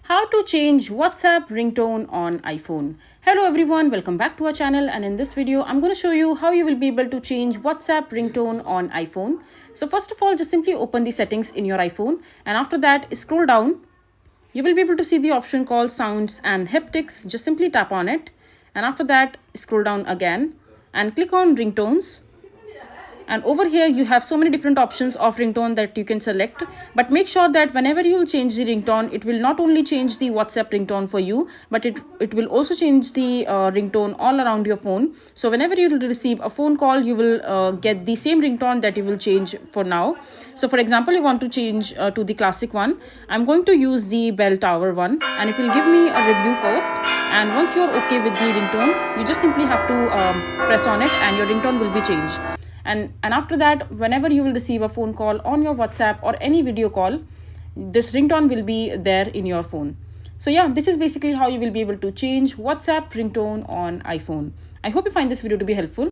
How to change WhatsApp ringtone on iPhone. Hello everyone, welcome back to our channel, and in this video I'm going to show you how you will be able to change WhatsApp ringtone on iPhone. So first of all, just simply open the settings in your iPhone, and after that scroll down. You will be able to see the option called sounds and haptics. Just simply tap on it, and after that scroll down again and click on ringtones. And over here you have so many different options of ringtone that you can select, but make sure that whenever you will change the ringtone, it will not only change the WhatsApp ringtone for you, but it will also change the ringtone all around your phone. So whenever you will receive a phone call, you will get the same ringtone that you will change for now. So for example, you want to change to the classic one. I'm going to use the bell tower one, and it will give me a review first, and once you're okay with the ringtone, you just simply have to press on it and your ringtone will be changed. And after that, whenever you will receive a phone call on your WhatsApp or any video call, this ringtone will be there in your phone. So yeah, this is basically how you will be able to change WhatsApp ringtone on iPhone. I hope you find this video to be helpful.